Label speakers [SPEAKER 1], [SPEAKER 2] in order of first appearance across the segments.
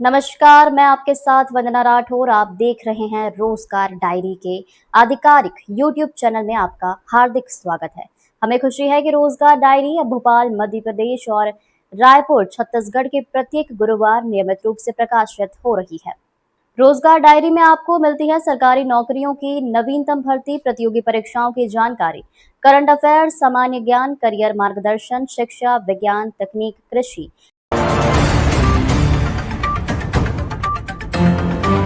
[SPEAKER 1] नमस्कार, मैं आपके साथ वंदना राठौर। आप देख रहे हैं रोजगार डायरी के आधिकारिक यूट्यूब चैनल में आपका हार्दिक स्वागत है। हमें खुशी है कि रोजगार डायरी अब भोपाल मध्य प्रदेश और रायपुर छत्तीसगढ़ के प्रत्येक गुरुवार नियमित रूप से प्रकाशित हो रही है। रोजगार डायरी में आपको मिलती है सरकारी नौकरियों की नवीनतम भर्ती, प्रतियोगी परीक्षाओं की जानकारी, करंट अफेयर्स, सामान्य ज्ञान, करियर मार्गदर्शन, शिक्षा, विज्ञान, तकनीक, कृषि।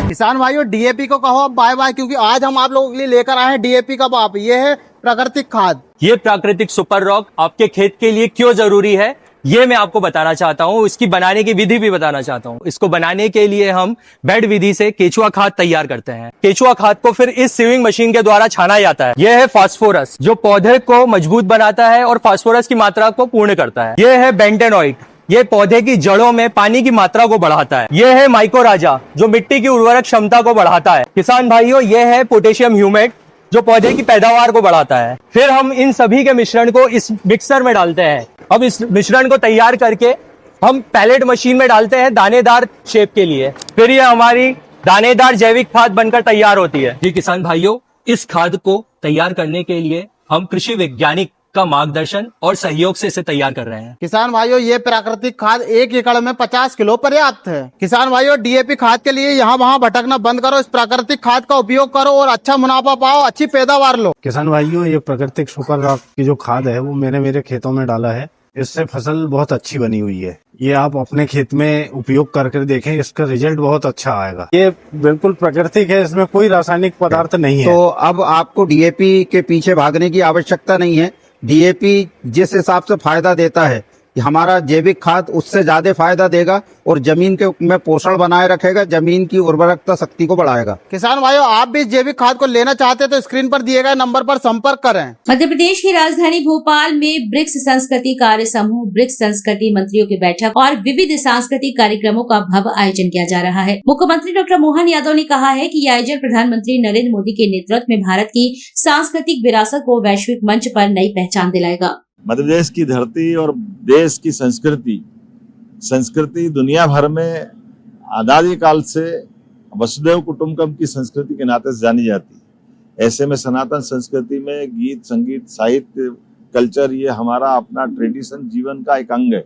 [SPEAKER 2] किसान भाइयों, डीएपी को कहो अब बाय बाय, क्योंकि आज हम आप लोगों के लिए लेकर आए हैं डीएपी का बाप। ये है प्राकृतिक खाद।
[SPEAKER 3] ये प्राकृतिक सुपर रॉक आपके खेत के लिए क्यों जरूरी है, ये मैं आपको बताना चाहता हूँ। इसकी बनाने की विधि भी बताना चाहता हूँ। इसको बनाने के लिए हम बेड विधि से केचुआ खाद तैयार करते हैं। केचुआ खाद को फिर इस सीविंग मशीन के द्वारा छाना जाता है। यह है फास्फोरस, जो पौधे को मजबूत बनाता है और फास्फोरस की मात्रा को पूर्ण करता है। यह है बेंटेनॉइट, ये पौधे की जड़ों में पानी की मात्रा को बढ़ाता है। यह है माइकोराजा, जो मिट्टी की उर्वरक क्षमता को बढ़ाता है। किसान भाइयों, यह है पोटेशियम ह्यूमेट, जो पौधे की पैदावार को बढ़ाता है। फिर हम इन सभी के मिश्रण को इस मिक्सर में डालते हैं। अब इस मिश्रण को तैयार करके हम पैलेट मशीन में डालते हैं दानेदार शेप के लिए। फिर ये हमारी दानेदार जैविक खाद बनकर तैयार होती है। जी किसान भाइयों, इस खाद को तैयार करने के लिए हम कृषि वैज्ञानिक का मार्गदर्शन और सहयोग से इसे तैयार कर रहे हैं।
[SPEAKER 2] किसान भाइयों, ये प्राकृतिक खाद 1 एकड़ में 50 किलो पर्याप्त है। किसान भाइयों, डीएपी खाद के लिए यहाँ वहाँ भटकना बंद करो, इस प्राकृतिक खाद का उपयोग करो और अच्छा मुनाफा पाओ, अच्छी पैदावार लो।
[SPEAKER 4] किसान भाइयों, ये प्राकृतिक सुपर रॉक की जो खाद है वो मैंने मेरे खेतों में डाला है। इससे फसल बहुत अच्छी बनी हुई है। ये आप अपने खेत में उपयोग करके देखें, इसका रिजल्ट बहुत अच्छा आएगा। ये बिल्कुल प्राकृतिक है, इसमें कोई रासायनिक पदार्थ नहीं है।
[SPEAKER 5] तो अब आपको डीएपी के पीछे भागने की आवश्यकता नहीं है। डीएपी जिस हिसाब से फायदा देता है, हमारा जैविक खाद उससे ज्यादा फायदा देगा और जमीन के में पोषण बनाए रखेगा, जमीन की उर्वरकता शक्ति को बढ़ाएगा।
[SPEAKER 2] किसान भाइयों, आप भी जैविक खाद को लेना चाहते हैं तो स्क्रीन पर दिए गए नंबर पर संपर्क करें।
[SPEAKER 6] मध्य प्रदेश की राजधानी भोपाल में ब्रिक्स संस्कृति कार्य समूह, ब्रिक्स संस्कृति मंत्रियों की बैठक और विविध सांस्कृतिक कार्यक्रमों का भव्य आयोजन किया जा रहा है। मुख्यमंत्री डॉक्टर मोहन यादव ने कहा है कि यह आयोजन प्रधानमंत्री नरेंद्र मोदी के नेतृत्व में भारत की सांस्कृतिक विरासत को वैश्विक मंच पर नई पहचान दिलाएगा।
[SPEAKER 7] मध्य प्रदेश की धरती और देश की संस्कृति दुनिया भर में अनादि काल से वसुधैव कुटुंबकम की संस्कृति के नाते से जानी जाती है। ऐसे में सनातन संस्कृति में गीत, संगीत, साहित्य, कल्चर, ये हमारा अपना ट्रेडिशन, जीवन का एक अंग है।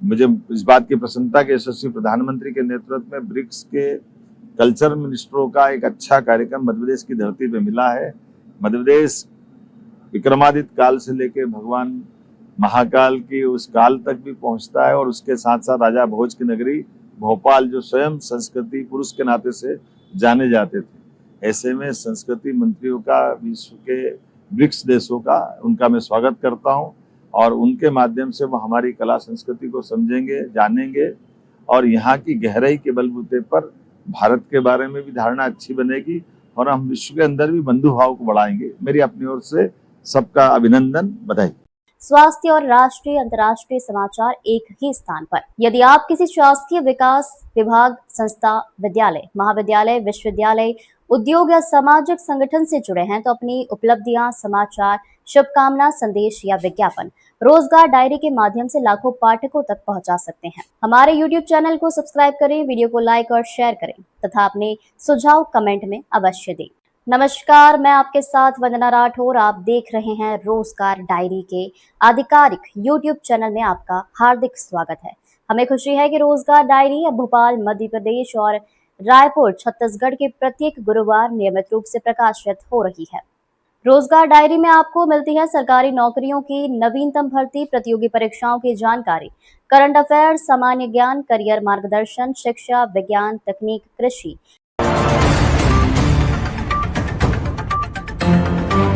[SPEAKER 7] मुझे इस बात की प्रसन्नता के यशस्वी प्रधानमंत्री के नेतृत्व में ब्रिक्स के कल्चर मिनिस्टरों का एक अच्छा कार्यक्रम मध्य प्रदेश की धरती पे मिला है। मध्य प्रदेश विक्रमादित्य काल से लेकर भगवान महाकाल की उस काल तक भी पहुंचता है और उसके साथ साथ राजा भोज की नगरी भोपाल, जो स्वयं संस्कृति पुरुष के नाते से जाने जाते थे। ऐसे में संस्कृति मंत्रियों का, विश्व के ब्रिक्स देशों का, उनका मैं स्वागत करता हूं और उनके माध्यम से वो हमारी कला संस्कृति को समझेंगे, जानेंगे और यहाँ की गहराई के बलबूते पर भारत के बारे में भी धारणा अच्छी बनेगी और हम विश्व के अंदर भी बंधु भाव को बढ़ाएंगे। मेरी अपनी ओर से सबका अभिनंदन, बधाई।
[SPEAKER 1] स्वास्थ्य और राष्ट्रीय अंतर्राष्ट्रीय समाचार एक ही स्थान पर। यदि आप किसी शासकीय विकास विभाग, संस्था, विद्यालय, महाविद्यालय, विश्वविद्यालय, उद्योग या सामाजिक संगठन से जुड़े हैं तो अपनी उपलब्धियां, समाचार, शुभकामना, संदेश या विज्ञापन रोजगार डायरी के माध्यम से लाखों पाठकों तक पहुंचा सकते हैं। हमारे YouTube चैनल को सब्सक्राइब करें, वीडियो को लाइक और शेयर करें तथा अपने सुझाव कमेंट में अवश्य दें। नमस्कार, मैं आपके साथ वंदना राठौर। आप देख रहे हैं रोजगार डायरी के आधिकारिक YouTube चैनल में आपका हार्दिक स्वागत है। हमें खुशी है कि रोजगार डायरी अब भोपाल मध्य प्रदेश और रायपुर छत्तीसगढ़ के प्रत्येक गुरुवार नियमित रूप से प्रकाशित हो रही है। रोजगार डायरी में आपको मिलती है सरकारी नौकरियों की नवीनतम भर्ती, प्रतियोगी परीक्षाओं की जानकारी, करंट अफेयर्स, सामान्य ज्ञान, करियर मार्गदर्शन, शिक्षा, विज्ञान, तकनीक, कृषि।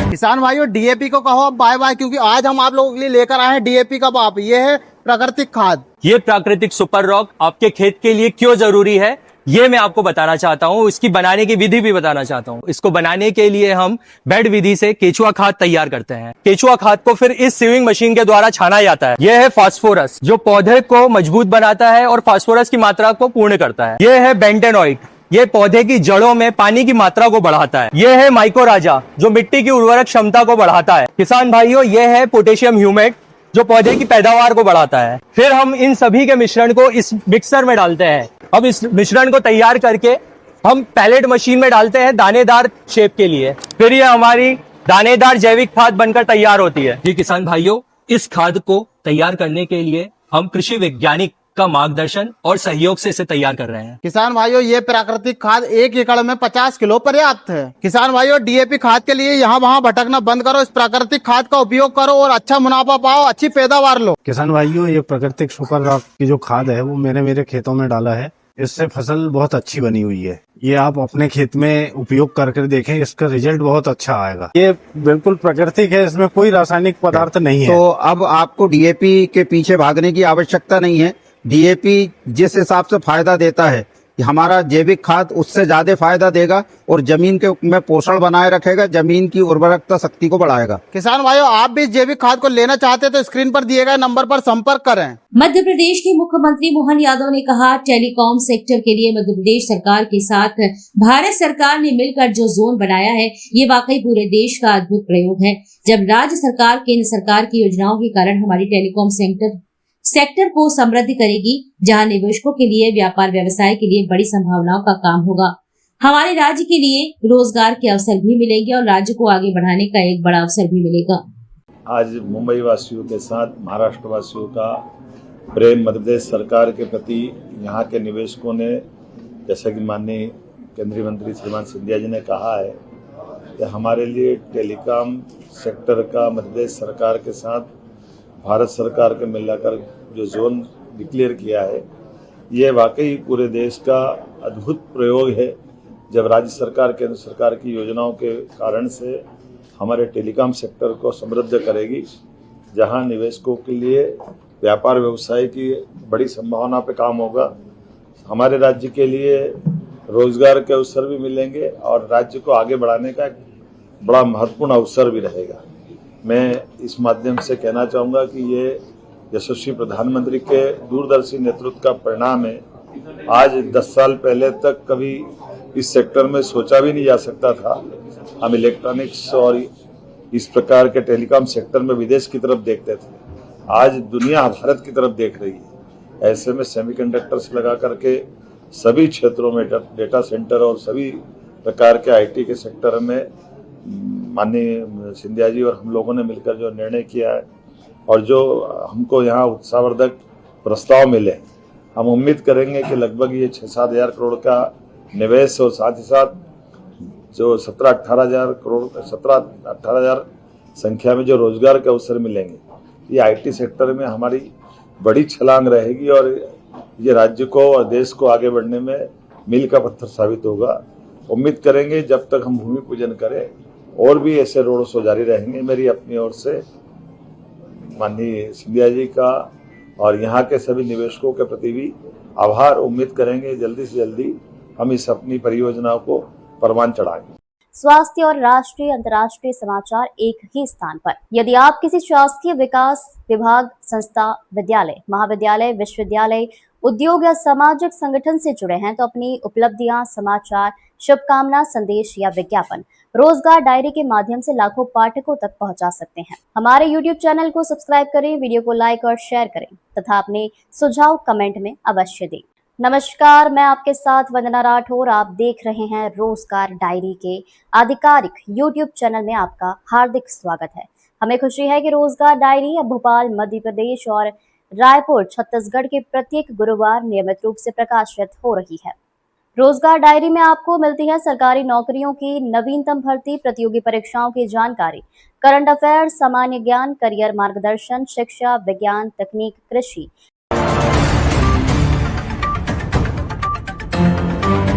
[SPEAKER 2] किसान भाइयों, डीएपी को कहो अब बाय बाय, क्योंकि आज हम आप लोगों के लिए लेकर आए हैं डीएपी का बाप। ये है प्राकृतिक खाद।
[SPEAKER 3] ये प्राकृतिक सुपर रॉक आपके खेत के लिए क्यों जरूरी है, ये मैं आपको बताना चाहता हूँ। इसकी बनाने की विधि भी बताना चाहता हूँ। इसको बनाने के लिए हम बेड विधि से केचुआ खाद तैयार करते हैं। केचुआ खाद को फिर इस सीविंग मशीन के द्वारा छाना जाता है। यह है फास्फोरस, जो पौधे को मजबूत बनाता है और फास्फोरस की मात्रा को पूर्ण करता है। यह है बेंटेनॉइट, ये पौधे की जड़ों में पानी की मात्रा को बढ़ाता है। यह है माइकोराजा, जो मिट्टी की उर्वरक क्षमता को बढ़ाता है। किसान भाइयों, यह है पोटेशियम ह्यूमेट, जो पौधे की पैदावार को बढ़ाता है। फिर हम इन सभी के मिश्रण को इस मिक्सर में डालते हैं। अब इस मिश्रण को तैयार करके हम पैलेट मशीन में डालते हैं दानेदार शेप के लिए। फिर ये हमारी दानेदार जैविक खाद बनकर तैयार होती है। जी किसान भाइयों, इस खाद को तैयार करने के लिए हम कृषि वैज्ञानिक का मार्गदर्शन और सहयोग से इसे तैयार कर रहे हैं।
[SPEAKER 2] किसान भाइयों, ये प्राकृतिक खाद 1 एकड़ में 50 किलो पर्याप्त है। किसान भाइयों, डीएपी खाद के लिए यहाँ वहाँ भटकना बंद करो, इस प्राकृतिक खाद का उपयोग करो और अच्छा मुनाफा पाओ, अच्छी पैदावार लो।
[SPEAKER 4] किसान भाइयों, ये प्राकृतिक सुपर रॉक की जो खाद है वो मैंने मेरे खेतों में डाला है। इससे फसल बहुत अच्छी बनी हुई है। ये आप अपने खेत में उपयोग करके देखें, इसका रिजल्ट बहुत अच्छा आएगा। ये बिल्कुल प्राकृतिक है, इसमें कोई रासायनिक पदार्थ नहीं है।
[SPEAKER 5] तो अब आपको डीएपी के पीछे भागने की आवश्यकता नहीं है। डीएपी जिस हिसाब से फायदा देता है, हमारा जैविक खाद उससे ज्यादा फायदा देगा और जमीन के में पोषण बनाए रखेगा, जमीन की उर्वरकता शक्ति को बढ़ाएगा।
[SPEAKER 2] किसान भाइयों, आप भी इस जैविक खाद को लेना चाहते हैं तो स्क्रीन पर दिए गए नंबर पर संपर्क करें।
[SPEAKER 6] मध्य प्रदेश के मुख्यमंत्री मोहन यादव ने कहा, टेलीकॉम सेक्टर के लिए मध्य प्रदेश सरकार के साथ भारत सरकार ने मिलकर जो जोन बनाया है, ये वाकई पूरे देश का अद्भुत प्रयोग है। जब राज्य सरकार केंद्र सरकार की योजनाओं के कारण हमारी टेलीकॉम सेक्टर को समृद्धि करेगी, जहां निवेशकों के लिए, व्यापार व्यवसाय के लिए बड़ी संभावनाओं का काम होगा। हमारे राज्य के लिए रोजगार के अवसर भी मिलेंगे और राज्य को आगे बढ़ाने का एक बड़ा अवसर भी मिलेगा।
[SPEAKER 7] आज मुंबई वासियों के साथ महाराष्ट्र वासियों का प्रेम मध्य प्रदेश सरकार के प्रति यहाँ के निवेशकों ने, जैसा कि माननीय केंद्रीय मंत्री श्रीमान सिंधिया जी ने कहा है कि हमारे लिए टेलीकॉम सेक्टर का मध्य प्रदेश सरकार के साथ भारत सरकार के मिलाकर जो जोन डिक्लेयर किया है, ये वाकई पूरे देश का अद्भुत प्रयोग है। जब राज्य सरकार केंद्र सरकार की योजनाओं के कारण से हमारे टेलीकॉम सेक्टर को समृद्ध करेगी, जहां निवेशकों के लिए व्यापार व्यवसाय की बड़ी संभावना पे काम होगा, हमारे राज्य के लिए रोजगार के अवसर भी मिलेंगे और राज्य को आगे बढ़ाने का एक बड़ा महत्वपूर्ण अवसर भी रहेगा। मैं इस माध्यम से कहना चाहूँगा कि ये यशस्वी प्रधानमंत्री के दूरदर्शी नेतृत्व का परिणाम है। आज 10 साल पहले तक कभी इस सेक्टर में सोचा भी नहीं जा सकता था। हम इलेक्ट्रॉनिक्स और इस प्रकार के टेलीकॉम सेक्टर में विदेश की तरफ देखते थे, आज दुनिया भारत की तरफ देख रही है। ऐसे में सेमीकंडक्टर से लगा करके सभी क्षेत्रों में डेटा सेंटर और सभी प्रकार के आईटी के सेक्टर में माननीय सिंधिया जी और हम लोगों ने मिलकर जो निर्णय किया है और जो हमको यहाँ उत्साहवर्धक प्रस्ताव मिले, हम उम्मीद करेंगे कि लगभग ये 6-7 हजार करोड़ का निवेश और साथ ही साथ जो 17-18 हजार संख्या में जो रोजगार के अवसर मिलेंगे, ये आईटी सेक्टर में हमारी बड़ी छलांग रहेगी और ये राज्य को और देश को आगे बढ़ने में मील का पत्थर साबित होगा। उम्मीद करेंगे जब तक हम भूमि पूजन करें और भी ऐसे रोड शो जारी रहेंगे। मेरी अपनी ओर से माननीय सिंधिया जी का और यहाँ के सभी निवेशकों के प्रति भी आभार। उम्मीद करेंगे जल्दी से जल्दी हम इस अपनी परियोजनाओं को परवान चढ़ाएंगे।
[SPEAKER 1] स्वास्थ्य और राष्ट्रीय अंतर्राष्ट्रीय समाचार एक ही स्थान पर। यदि आप किसी शासकीय विकास विभाग, संस्था, विद्यालय, महाविद्यालय, विश्वविद्यालय, उद्योग या सामाजिक संगठन से जुड़े हैं तो अपनी उपलब्धियां, समाचार, शुभकामना, संदेश या विज्ञापन रोजगार डायरी के माध्यम से लाखों पाठकों तक पहुंचा सकते हैं। हमारे YouTube चैनल को सब्सक्राइब करें, वीडियो को लाइक और शेयर करें तथा अपने सुझाव कमेंट में अवश्य दें। नमस्कार, मैं आपके साथ वंदना राठौर। आप देख रहे हैं रोजगार डायरी के आधिकारिक YouTube चैनल में आपका हार्दिक स्वागत है। हमें खुशी है कि रोजगार डायरी अब भोपाल, मध्य प्रदेश और रायपुर, छत्तीसगढ़ के प्रत्येक गुरुवार नियमित रूप से प्रकाशित हो रही है। रोजगार डायरी में आपको मिलती है सरकारी नौकरियों की नवीनतम भर्ती, प्रतियोगी परीक्षाओं की जानकारी, करंट अफेयर, सामान्य ज्ञान, करियर मार्गदर्शन, शिक्षा, विज्ञान, तकनीक, कृषि।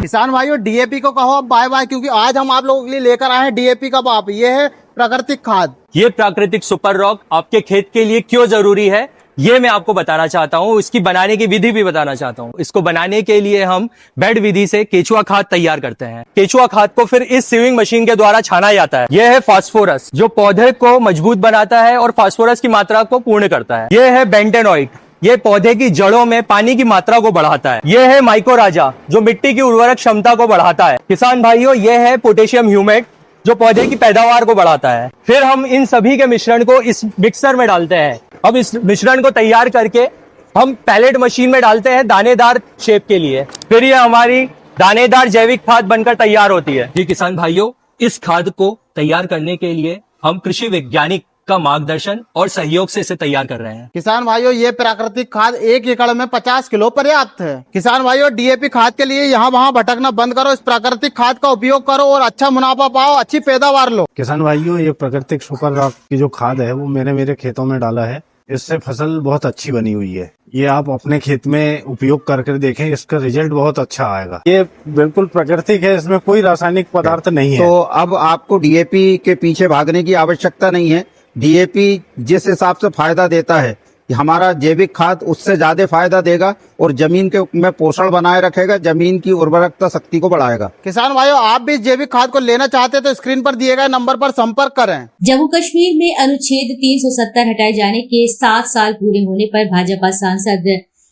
[SPEAKER 2] किसान भाइयों, डीएपी को कहो अब बाय बाय, क्योंकि आज हम आप लोगों के लिए लेकर आए हैं डीएपी का बाप। ये है प्राकृतिक खाद।
[SPEAKER 3] ये प्राकृतिक सुपर रॉक आपके खेत के लिए क्यों जरूरी है, ये मैं आपको बताना चाहता हूँ। इसकी बनाने की विधि भी बताना चाहता हूँ। इसको बनाने के लिए हम बेड विधि से केचुआ खाद तैयार करते हैं। केचुआ खाद को फिर इस सीविंग मशीन के द्वारा छाना जाता है। यह है फास्फोरस, जो पौधे को मजबूत बनाता है और फास्फोरस की मात्रा को पूर्ण करता है। यह है बेंटेनॉइड, ये पौधे की जड़ों में पानी की मात्रा को बढ़ाता है। यह है माइकोराजा, जो मिट्टी की उर्वरक क्षमता को बढ़ाता है। किसान भाइयों, यह है पोटेशियम ह्यूमेट, जो पौधे की पैदावार को बढ़ाता है। फिर हम इन सभी के मिश्रण को इस मिक्सर में डालते हैं। अब इस मिश्रण को तैयार करके हम पैलेट मशीन में डालते हैं दानेदार शेप के लिए, फिर ये हमारी दानेदार जैविक खाद बनकर तैयार होती है। जी किसान भाइयों, इस खाद को तैयार करने के लिए हम कृषि वैज्ञानिक का मार्गदर्शन और सहयोग से इसे तैयार कर रहे हैं।
[SPEAKER 2] किसान भाइयों, ये प्राकृतिक खाद 1 एकड़ में 50 किलो पर्याप्त है। किसान भाइयों, डीएपी खाद के लिए यहाँ वहाँ भटकना बंद करो, इस प्राकृतिक खाद का उपयोग करो और अच्छा मुनाफा पाओ, अच्छी पैदावार लो।
[SPEAKER 4] किसान भाइयों, ये प्राकृतिक सुपर रॉक की जो खाद है वो मैंने मेरे खेतों में डाला है। इससे फसल बहुत अच्छी बनी हुई है। ये आप अपने खेत में उपयोग करके देखें, इसका रिजल्ट बहुत अच्छा आएगा। ये बिल्कुल प्राकृतिक है, इसमें कोई रासायनिक पदार्थ नहीं है।
[SPEAKER 5] तो अब आपको डीएपी के पीछे भागने की आवश्यकता नहीं है। डीएपी जिस हिसाब से फायदा देता है कि हमारा जैविक खाद उससे ज्यादा फायदा देगा और जमीन के में पोषण बनाए रखेगा, जमीन की उर्वरकता शक्ति को बढ़ाएगा।
[SPEAKER 2] किसान भाइयों, आप भी इस जैविक खाद को लेना चाहते हैं तो स्क्रीन पर दिए गए नंबर पर संपर्क करें।
[SPEAKER 6] जम्मू कश्मीर में अनुच्छेद 370 हटाए जाने के 7 साल पूरे होने पर भाजपा सांसद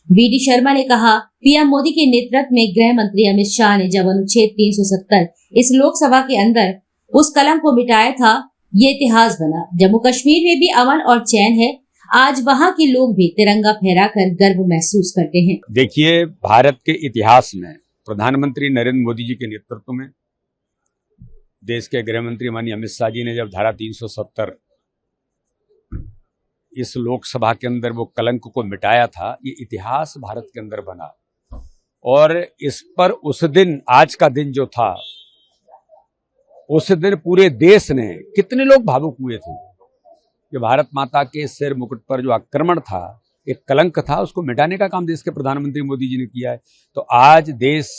[SPEAKER 6] वीडी शर्मा ने कहा, पीएम मोदी के नेतृत्व में गृह मंत्री अमित शाह ने जब अनुच्छेद 370 इस लोकसभा के अंदर उस कलंक को मिटाया था, ये इतिहास बना। जम्मू कश्मीर में भी अमन और चैन है। आज वहाँ के लोग भी तिरंगा फहराकर गर्व महसूस करते हैं।
[SPEAKER 8] देखिए, भारत के इतिहास में प्रधानमंत्री नरेंद्र मोदी जी के नेतृत्व में देश के गृह मंत्री माननीय अमित शाह जी ने जब धारा 370 इस लोकसभा के अंदर वो कलंक को मिटाया था, ये इतिहास भारत के अंदर बना। और इस पर उस दिन, आज का दिन जो था, उस दिन पूरे देश ने, कितने लोग भावुक हुए थे कि भारत माता के सिर मुकुट पर जो आक्रमण था, एक कलंक था, उसको मिटाने का काम देश के प्रधानमंत्री मोदी जी ने किया है। तो आज देश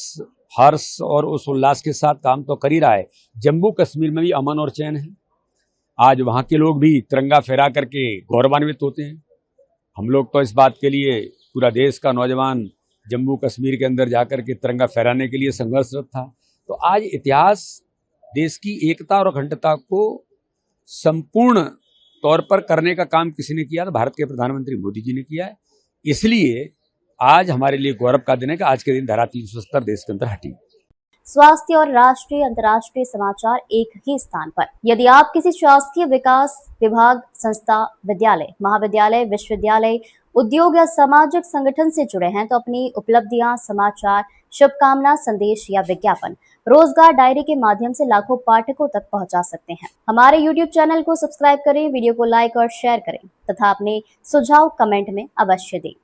[SPEAKER 8] हर्ष और उस उल्लास के साथ काम तो कर ही रहा है। जम्मू कश्मीर में भी अमन और चैन है। आज वहाँ के लोग भी तिरंगा फहरा करके गौरवान्वित होते हैं। हम लोग तो इस बात के लिए, पूरा देश का नौजवान जम्मू कश्मीर के अंदर जाकर के तिरंगा फहराने के लिए संघर्षरत था। तो आज इतिहास देश की एकता और अखंडता को संपूर्ण तौर पर करने का काम किसी ने किया, तो भारत के प्रधानमंत्री मोदी जी ने किया है। इसलिए आज हमारे लिए गौरव का दिन है कि आज के दिन धारा 370 देश के अंदर हटी।
[SPEAKER 1] स्वास्थ्य और राष्ट्रीय अंतर्राष्ट्रीय समाचार एक ही स्थान पर। यदि आप किसी शासकीय विकास विभाग, संस्था, विद्यालय, महाविद्यालय, विश्वविद्यालय, उद्योग या सामाजिक संगठन से जुड़े हैं तो अपनी उपलब्धियां, समाचार, शुभकामना, संदेश या विज्ञापन रोजगार डायरी के माध्यम से लाखों पाठकों तक पहुंचा सकते हैं। हमारे YouTube चैनल को सब्सक्राइब करें, वीडियो को लाइक और शेयर करें तथा अपने सुझाव कमेंट में अवश्य दें।